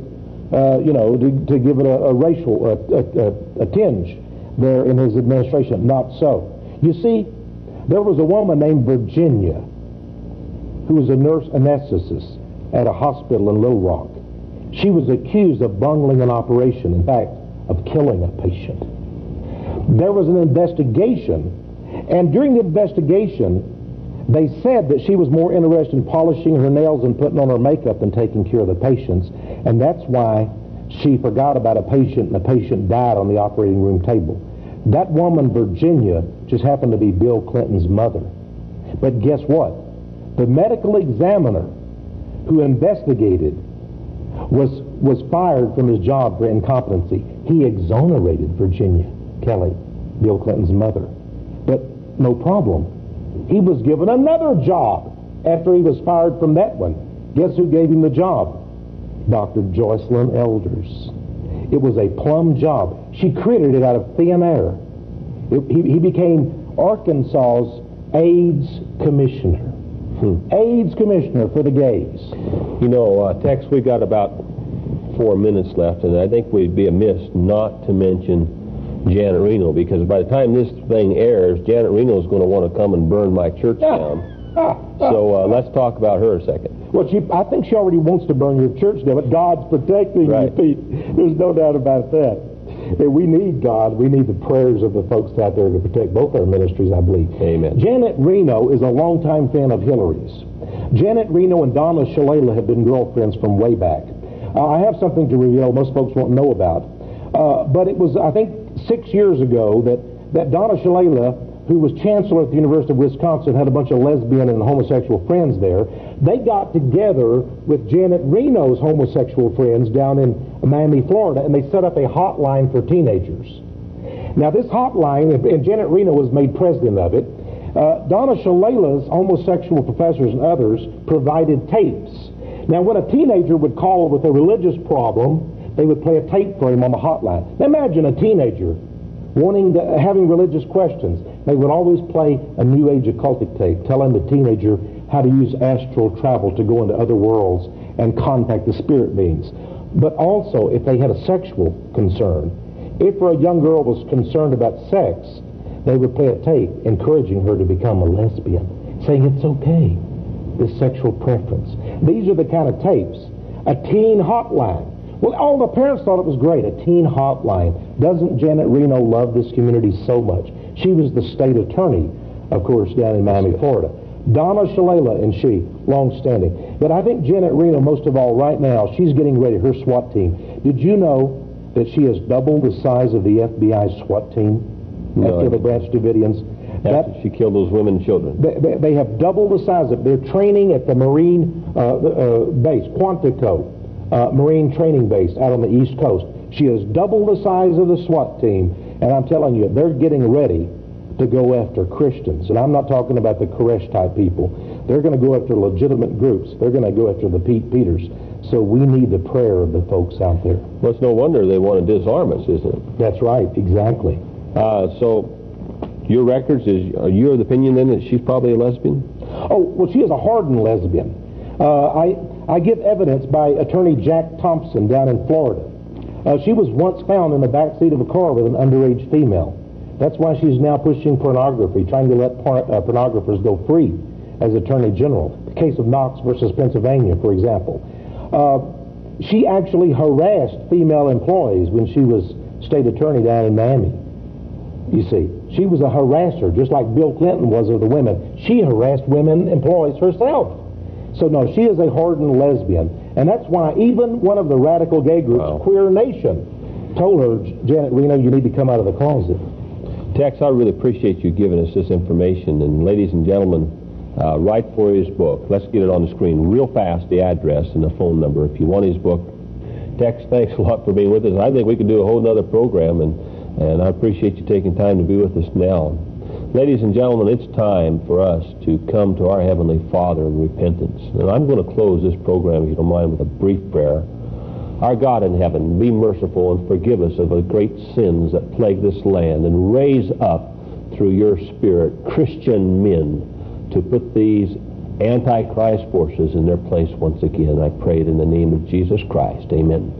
to give it a racial a tinge there in his administration. Not so. You see, There was a woman named Virginia who was a nurse anesthetist at a hospital in Little Rock. She was accused of bungling an operation, in fact, of killing a patient. There was an investigation, and during the investigation, they said that she was more interested in polishing her nails and putting on her makeup than taking care of the patients, and that's why she forgot about a patient, and the patient died on the operating room table. That woman, Virginia, just happened to be Bill Clinton's mother. But guess what? The medical examiner who investigated was fired from his job for incompetency. He exonerated Virginia Kelly, Bill Clinton's mother. But no problem. He was given another job after he was fired from that one. Guess who gave him the job? Dr. Joycelyn Elders. It was a plum job. She created it out of thin air. He became Arkansas's AIDS commissioner. AIDS commissioner for the gays. You know, Tex, we got about 4 minutes left, and I think we'd be amiss not to mention Janet Reno, because by the time this thing airs, Janet Reno is going to want to come and burn my church down. So let's talk about her a second. Well, I think she already wants to burn your church down, but God's protecting you, Pete. There's no doubt about that. And we need God. We need the prayers of the folks out there to protect both our ministries, I believe. Amen. Janet Reno is a longtime fan of Hillary's. Janet Reno and Donna Shalala have been girlfriends from way back. I have something to reveal most folks won't know about. But it was, I think, 6 years ago that Donna Shalala, who was chancellor at the University of Wisconsin, had a bunch of lesbian and homosexual friends there. They got together with Janet Reno's homosexual friends down in Miami, Florida, and they set up a hotline for teenagers. Now, this hotline, and Janet Reno was made president of it, Donna Shalala's homosexual professors and others provided tapes. Now, when a teenager would call with a religious problem, they would play a tape for him on the hotline. Now, imagine a teenager having religious questions. They would always play a New Age occultic tape telling the teenager how to use astral travel to go into other worlds and contact the spirit beings. But also, if they had a sexual concern, if a young girl was concerned about sex, they would play a tape encouraging her to become a lesbian, saying it's okay, this sexual preference. These are the kind of tapes. A teen hotline. Well, all the parents thought it was great, a teen hotline. Doesn't Janet Reno love this community so much? She was the state attorney, of course, down in Miami, Florida. Donna Shalala and she, long-standing. But I think Janet Reno, most of all, right now, she's getting ready, her SWAT team. Did you know that she has doubled the size of the FBI SWAT team after the Branch Davidians? After she killed those women and children. They have doubled the size of it. They're training at the Marine base, Quantico. Marine training base out on the East Coast. She has doubled the size of the SWAT team, and I'm telling you, they're getting ready to go after Christians. And I'm not talking about the Koresh-type people. They're going to go after legitimate groups. They're going to go after the Pete Peters. So we need the prayer of the folks out there. Well, it's no wonder they want to disarm us, isn't it? That's right, exactly. So your records, are you of the opinion then that she's probably a lesbian? Oh, well, she is a hardened lesbian. I give evidence by attorney Jack Thompson down in Florida. She was once found in the backseat of a car with an underage female. That's why she's now pushing pornography, trying to let pornographers go free as Attorney General. The case of Knox versus Pennsylvania, for example. She actually harassed female employees when she was state attorney down in Miami. You see, she was a harasser, just like Bill Clinton was of the women. She harassed women employees herself. So no, she is a hardened lesbian. And that's why even one of the radical gay groups, Queer Nation, told her, Janet Reno, you need to come out of the closet. Tex, I really appreciate you giving us this information. And ladies and gentlemen, write for his book. Let's get it on the screen real fast, the address and the phone number if you want his book. Tex, thanks a lot for being with us. I think we could do a whole other program, and I appreciate you taking time to be with us now. Ladies and gentlemen, it's time for us to come to our Heavenly Father in repentance. And I'm going to close this program, if you don't mind, with a brief prayer. Our God in heaven, be merciful and forgive us of the great sins that plague this land, and raise up, through your Spirit, Christian men to put these Antichrist forces in their place once again. I pray it in the name of Jesus Christ. Amen.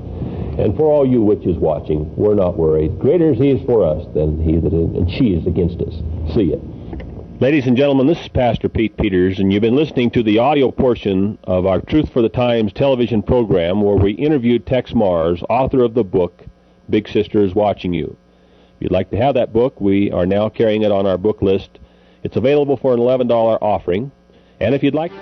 And for all you witches watching, we're not worried. Greater is he is for us than he that is, and she is against us. See you. Ladies and gentlemen, this is Pastor Pete Peters, and you've been listening to the audio portion of our Truth for the Times television program where we interviewed Tex Mars, author of the book, Big Sister is Watching You. If you'd like to have that book, we are now carrying it on our book list. It's available for an $11 offering, and if you'd like